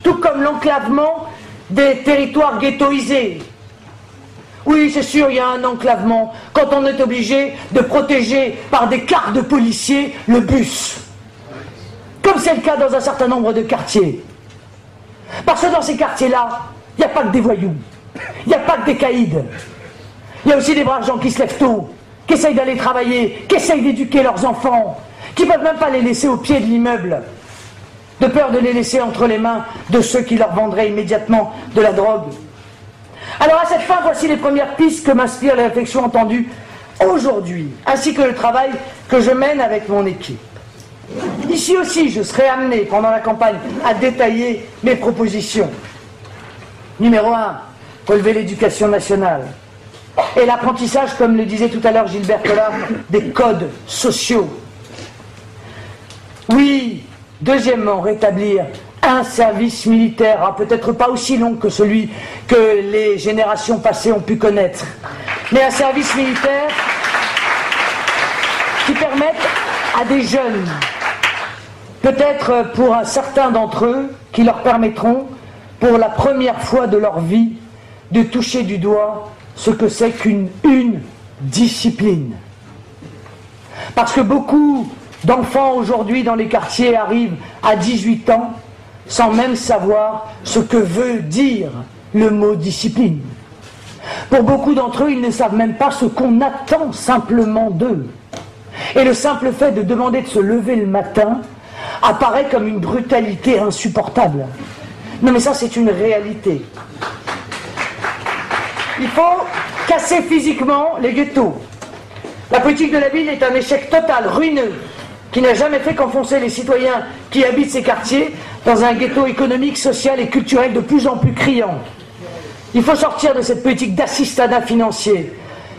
tout comme l'enclavement des territoires ghettoisés. Oui, c'est sûr, il y a un enclavement quand on est obligé de protéger par des quarts de policiers le bus. Comme c'est le cas dans un certain nombre de quartiers. Parce que dans ces quartiers-là, il n'y a pas que des voyous, il n'y a pas que des caïds. Il y a aussi des braves gens qui se lèvent tôt, qui essayent d'aller travailler, qui essayent d'éduquer leurs enfants, qui ne peuvent même pas les laisser au pied de l'immeuble, de peur de les laisser entre les mains de ceux qui leur vendraient immédiatement de la drogue. Alors à cette fin, voici les premières pistes que m'inspirent les réflexions entendues aujourd'hui, ainsi que le travail que je mène avec mon équipe. Ici aussi, je serai amené pendant la campagne à détailler mes propositions. Numéro 1, relever l'éducation nationale. Et l'apprentissage, comme le disait tout à l'heure Gilbert Collard, des codes sociaux. Oui, deuxièmement, rétablir un service militaire, peut-être pas aussi long que celui que les générations passées ont pu connaître, mais un service militaire qui permette à des jeunes, peut-être pour un certain d'entre eux, qui leur permettront, pour la première fois de leur vie, de toucher du doigt ce que c'est qu'une discipline. Parce que beaucoup d'enfants aujourd'hui dans les quartiers arrivent à 18 ans sans même savoir ce que veut dire le mot discipline. Pour beaucoup d'entre eux, ils ne savent même pas ce qu'on attend simplement d'eux. Et le simple fait de demander de se lever le matin apparaît comme une brutalité insupportable. Non mais ça c'est une réalité. Il faut casser physiquement les ghettos. La politique de la ville est un échec total, ruineux, qui n'a jamais fait qu'enfoncer les citoyens qui habitent ces quartiers dans un ghetto économique, social et culturel de plus en plus criant. Il faut sortir de cette politique d'assistanat financier,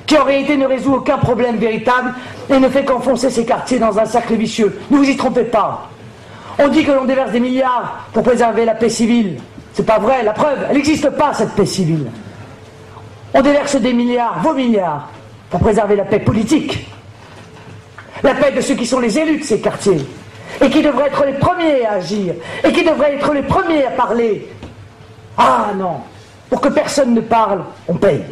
qui en réalité ne résout aucun problème véritable et ne fait qu'enfoncer ces quartiers dans un cercle vicieux. Ne vous y trompez pas. On dit que l'on déverse des milliards pour préserver la paix civile. C'est pas vrai, la preuve, elle n'existe pas cette paix civile. On déverse des milliards, vos milliards, pour préserver la paix politique. La paix de ceux qui sont les élus de ces quartiers, et qui devraient être les premiers à agir, et qui devraient être les premiers à parler. Ah non, pour que personne ne parle, on paye.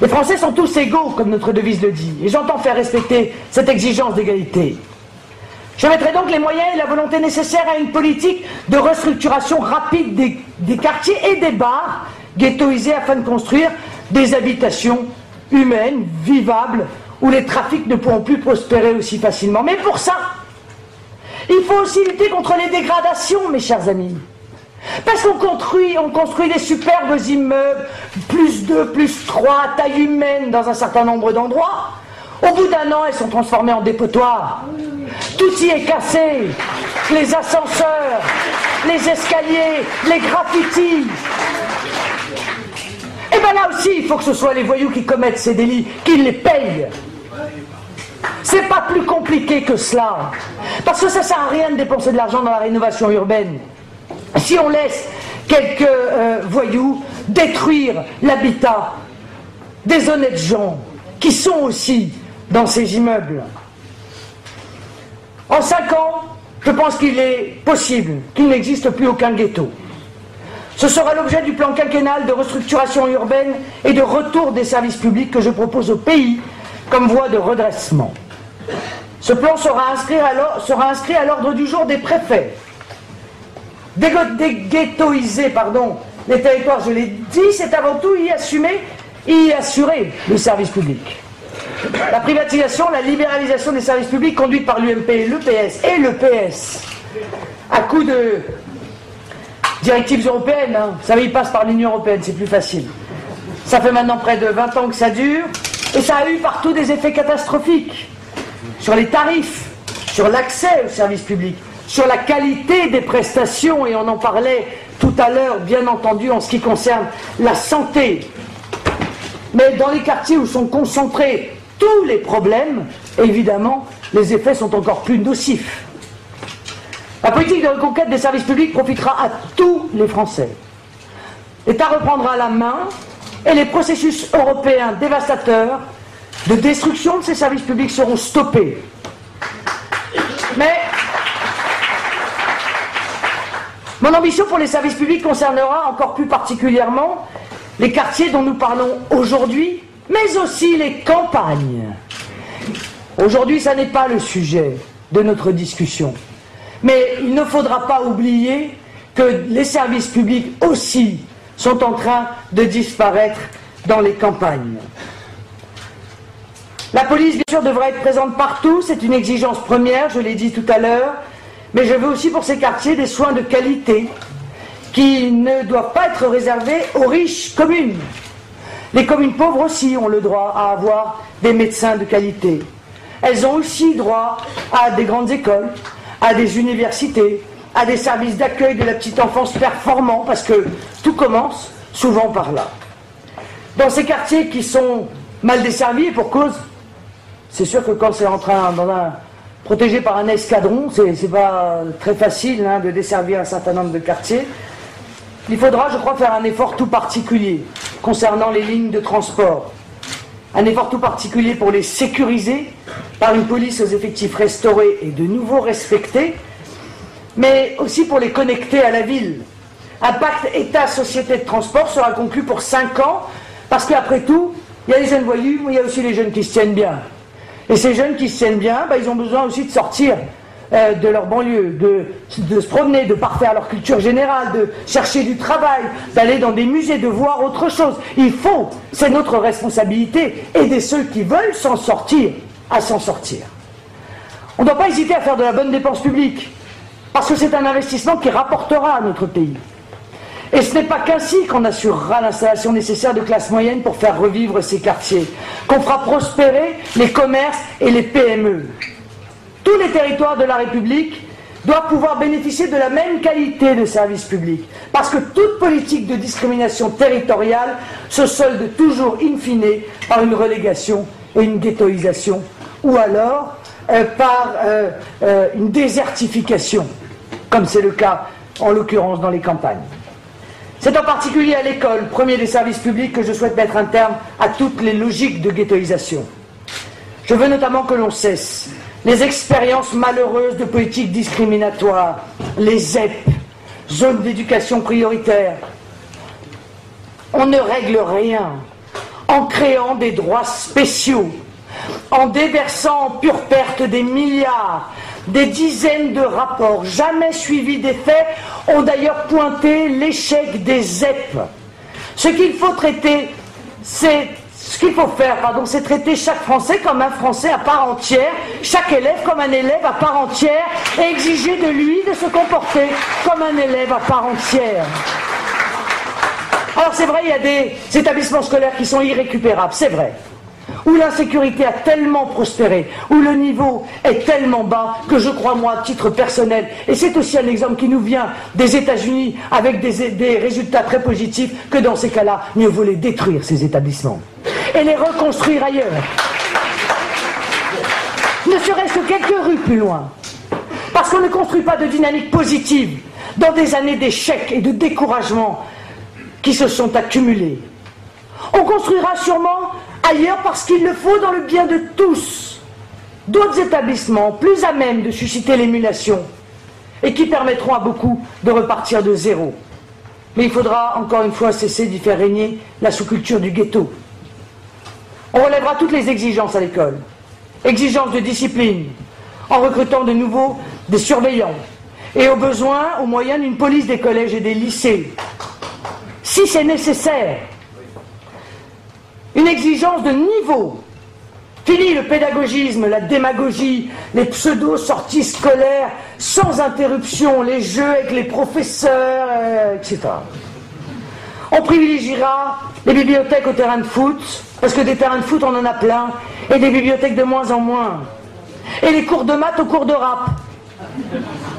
Les Français sont tous égaux, comme notre devise le dit, et j'entends faire respecter cette exigence d'égalité. Je mettrai donc les moyens et la volonté nécessaires à une politique de restructuration rapide des quartiers et des bars ghettoisés afin de construire des habitations humaines, vivables, où les trafics ne pourront plus prospérer aussi facilement. Mais pour ça, il faut aussi lutter contre les dégradations, mes chers amis. Parce qu'on construit des superbes immeubles, +2, +3, taille humaine dans un certain nombre d'endroits. Au bout d'un an, elles sont transformées en dépotoirs. Tout y est cassé. Les ascenseurs, les escaliers, les graffitis. Et bien là aussi, il faut que ce soit les voyous qui commettent ces délits, qui les payent. C'est pas plus compliqué que cela. Parce que ça sert à rien de dépenser de l'argent dans la rénovation urbaine. Si on laisse quelques voyous détruire l'habitat des honnêtes gens qui sont aussi dans ces immeubles. En 5 ans, je pense qu'il est possible qu'il n'existe plus aucun ghetto. Ce sera l'objet du plan quinquennal de restructuration urbaine et de retour des services publics que je propose au pays comme voie de redressement. Ce plan sera inscrit à l'ordre du jour des préfets. Déghettoiser, les territoires, je l'ai dit, c'est avant tout y assurer le service public. La privatisation, la libéralisation des services publics conduite par l'UMP, le PS, à coup de directives européennes, vous savez, ils passent par l'Union européenne, c'est plus facile. Ça fait maintenant près de 20 ans que ça dure, et ça a eu partout des effets catastrophiques sur les tarifs, sur l'accès aux services publics, sur la qualité des prestations, et on en parlait tout à l'heure, bien entendu, en ce qui concerne la santé. Mais dans les quartiers où sont concentrés tous les problèmes, évidemment, les effets sont encore plus nocifs. La politique de reconquête des services publics profitera à tous les Français. L'État reprendra la main et les processus européens dévastateurs de destruction de ces services publics seront stoppés. Mais Mon ambition pour les services publics concernera encore plus particulièrement les quartiers dont nous parlons aujourd'hui, mais aussi les campagnes. Aujourd'hui, ça n'est pas le sujet de notre discussion. Mais il ne faudra pas oublier que les services publics aussi sont en train de disparaître dans les campagnes. La police, bien sûr, devra être présente partout, c'est une exigence première, je l'ai dit tout à l'heure, mais je veux aussi pour ces quartiers des soins de qualité qui ne doivent pas être réservés aux riches communes. Les communes pauvres aussi ont le droit à avoir des médecins de qualité. Elles ont aussi droit à des grandes écoles, à des universités, à des services d'accueil de la petite enfance performants, parce que tout commence souvent par là. Dans ces quartiers qui sont mal desservis, et pour cause, c'est sûr que quand c'est protégé par un escadron, c'est pas très facile de desservir un certain nombre de quartiers. Il faudra, je crois, faire un effort tout particulier concernant les lignes de transport. Un effort tout particulier pour les sécuriser par une police aux effectifs restaurés et de nouveau respectés, mais aussi pour les connecter à la ville. Un pacte État-société de transport sera conclu pour 5 ans, parce qu'après tout, il y a les jeunes voyous, mais il y a aussi les jeunes qui se tiennent bien. Et ces jeunes qui se tiennent bien, ils ont besoin aussi de sortir de leur banlieue, de se promener, de parfaire leur culture générale, de chercher du travail, d'aller dans des musées, de voir autre chose. Il faut, c'est notre responsabilité, aider ceux qui veulent s'en sortir à s'en sortir. On ne doit pas hésiter à faire de la bonne dépense publique, parce que c'est un investissement qui rapportera à notre pays. Et ce n'est pas qu'ainsi qu'on assurera l'installation nécessaire de classes moyennes pour faire revivre ces quartiers, qu'on fera prospérer les commerces et les PME. Tous les territoires de la République doivent pouvoir bénéficier de la même qualité de services publics, parce que toute politique de discrimination territoriale se solde toujours in fine par une relégation et une ghettoisation, ou alors par une désertification, comme c'est le cas en l'occurrence dans les campagnes. C'est en particulier à l'école, premier des services publics, que je souhaite mettre un terme à toutes les logiques de ghettoisation. Je veux notamment que l'on cesse les expériences malheureuses de politiques discriminatoires, les ZEP, zones d'éducation prioritaire. On ne règle rien en créant des droits spéciaux, en déversant en pure perte des milliards. Des dizaines de rapports, jamais suivis des faits, ont d'ailleurs pointé l'échec des ZEP. Ce qu'il faut c'est traiter chaque Français comme un Français à part entière, chaque élève comme un élève à part entière, et exiger de lui de se comporter comme un élève à part entière. Alors c'est vrai, il y a des établissements scolaires qui sont irrécupérables, c'est vrai, où l'insécurité a tellement prospéré, où le niveau est tellement bas que je crois, moi, à titre personnel, et c'est aussi un exemple qui nous vient des États-Unis avec des résultats très positifs, que dans ces cas-là, mieux vaut les détruire, ces établissements, et les reconstruire ailleurs. Ne serait-ce que quelques rues plus loin, parce qu'on ne construit pas de dynamique positive dans des années d'échecs et de découragement qui se sont accumulées. On construira sûrement ailleurs parce qu'il le faut dans le bien de tous. D'autres établissements plus à même de susciter l'émulation et qui permettront à beaucoup de repartir de zéro. Mais il faudra encore une fois cesser d'y faire régner la sous-culture du ghetto. On relèvera toutes les exigences à l'école. Exigences de discipline, en recrutant de nouveau des surveillants et au besoin, au moyen d'une police des collèges et des lycées. Si c'est nécessaire. Une exigence de niveau. Fini le pédagogisme, la démagogie, les pseudo-sorties scolaires sans interruption, les jeux avec les professeurs, etc. On privilégiera les bibliothèques aux terrains de foot, parce que des terrains de foot on en a plein, et des bibliothèques de moins en moins. Et les cours de maths aux cours de rap.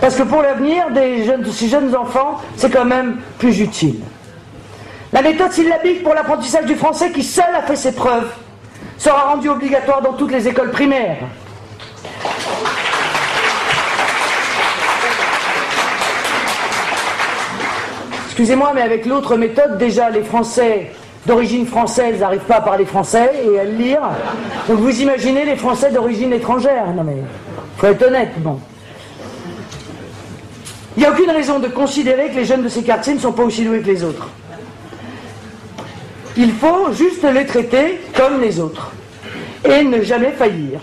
Parce que pour l'avenir de ces jeunes enfants, c'est quand même plus utile. La méthode syllabique pour l'apprentissage du français, qui seule a fait ses preuves, sera rendue obligatoire dans toutes les écoles primaires. Excusez-moi, mais avec l'autre méthode, déjà les Français d'origine française n'arrivent pas à parler français et à le lire. Donc vous imaginez les Français d'origine étrangère. Non mais, faut être honnête, bon. Il n'y a aucune raison de considérer que les jeunes de ces quartiers ne sont pas aussi doués que les autres. Il faut juste les traiter comme les autres et ne jamais faillir.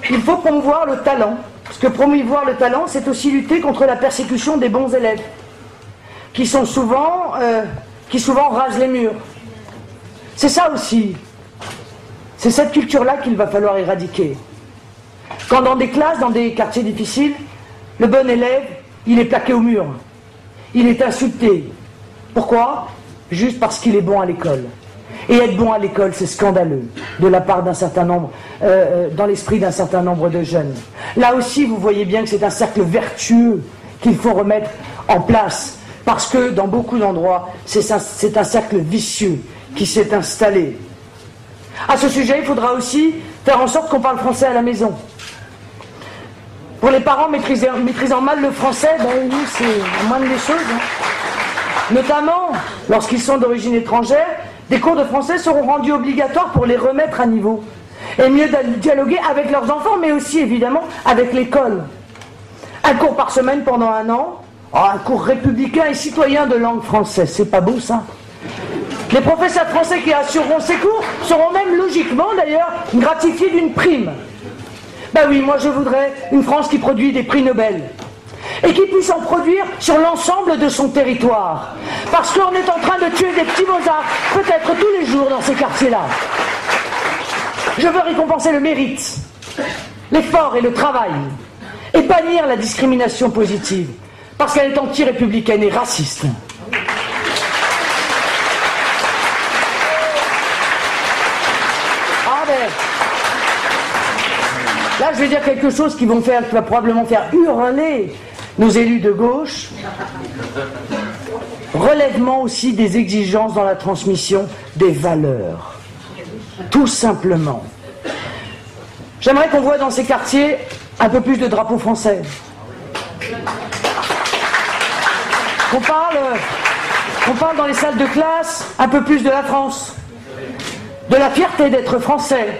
Il faut promouvoir le talent, parce que promouvoir le talent, c'est aussi lutter contre la persécution des bons élèves, qui souvent rasent les murs. C'est ça aussi. C'est cette culture-là qu'il va falloir éradiquer. Quand dans des classes, dans des quartiers difficiles, le bon élève, il est plaqué au mur. Il est insulté. Pourquoi? Juste parce qu'il est bon à l'école. Et être bon à l'école, c'est scandaleux, de la part d'un certain nombre, dans l'esprit d'un certain nombre de jeunes. Là aussi, vous voyez bien que c'est un cercle vertueux qu'il faut remettre en place, parce que dans beaucoup d'endroits, c'est un cercle vicieux qui s'est installé. À ce sujet, il faudra aussi faire en sorte qu'on parle français à la maison. Pour les parents maîtrisant mal le français, ben oui, c'est la moindre des choses. Notamment, lorsqu'ils sont d'origine étrangère, des cours de français seront rendus obligatoires pour les remettre à niveau. Et mieux dialoguer avec leurs enfants, mais aussi évidemment avec l'école. Un cours par semaine pendant 1 an, un cours républicain et citoyen de langue française, c'est pas beau ça? Les professeurs français qui assureront ces cours seront même logiquement d'ailleurs gratifiés d'une prime. Ben oui, moi je voudrais une France qui produit des prix Nobel et qui puisse en produire sur l'ensemble de son territoire. Parce qu'on est en train de tuer des petits Mozart, peut-être tous les jours dans ces quartiers-là. Je veux récompenser le mérite, l'effort et le travail, et bannir la discrimination positive, parce qu'elle est anti-républicaine et raciste. Là, je vais dire quelque chose qui va probablement faire hurler nos élus de gauche. Relèvement aussi des exigences dans la transmission des valeurs. Tout simplement. J'aimerais qu'on voit dans ces quartiers un peu plus de drapeaux français. Qu'on parle dans les salles de classe un peu plus de la France, de la fierté d'être français,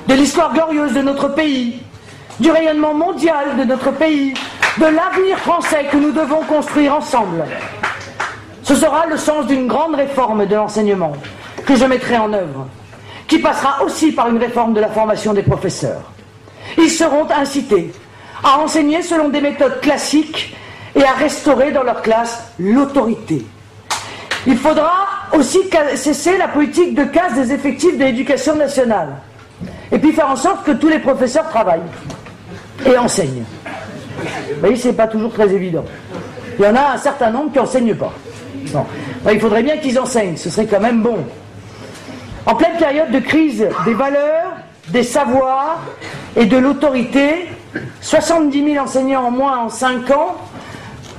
de l'histoire glorieuse de notre pays, du rayonnement mondial de notre pays, de l'avenir français que nous devons construire ensemble. Ce sera le sens d'une grande réforme de l'enseignement que je mettrai en œuvre, qui passera aussi par une réforme de la formation des professeurs. Ils seront incités à enseigner selon des méthodes classiques et à restaurer dans leur classe l'autorité. Il faudra aussi cesser la politique de casse des effectifs de l'éducation nationale. Et puis faire en sorte que tous les professeurs travaillent et enseignent. Vous voyez, c'est pas toujours très évident. Il y en a un certain nombre qui n'enseignent pas. Non. Ben, il faudrait bien qu'ils enseignent, ce serait quand même bon. En pleine période de crise des valeurs, des savoirs et de l'autorité, 70 000 enseignants en moins en 5 ans,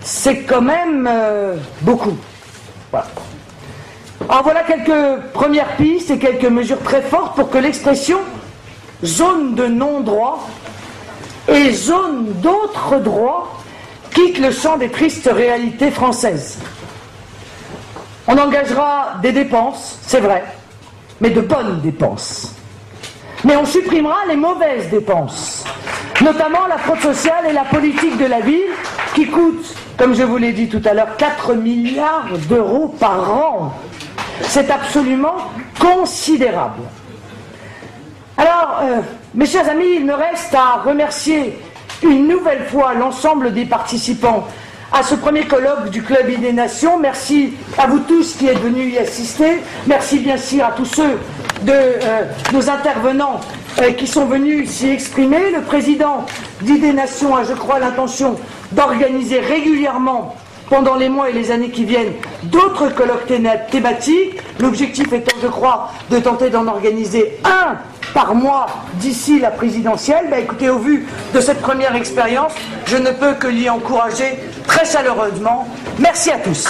c'est quand même beaucoup. Voilà. Alors voilà quelques premières pistes et quelques mesures très fortes pour que l'expression zone de non-droit et zone d'autres droits quitte le champ des tristes réalités françaises. On engagera des dépenses, c'est vrai, mais de bonnes dépenses. Mais on supprimera les mauvaises dépenses, notamment la fraude sociale et la politique de la ville, qui coûtent, comme je vous l'ai dit tout à l'heure, 4 milliards d'euros par an. C'est absolument considérable. Alors, mes chers amis, il me reste à remercier une nouvelle fois l'ensemble des participants à ce premier colloque du Club Idées Nations. Merci à vous tous qui êtes venus y assister. Merci bien sûr à tous ceux de nos intervenants qui sont venus s'y exprimer. Le président d'Idées Nations a, je crois, l'intention d'organiser régulièrement, pendant les mois et les années qui viennent, d'autres colloques thématiques. L'objectif étant, je crois, de tenter d'en organiser un par mois d'ici la présidentielle. Ben, écoutez, au vu de cette première expérience, je ne peux que l'y encourager très chaleureusement. Merci à tous.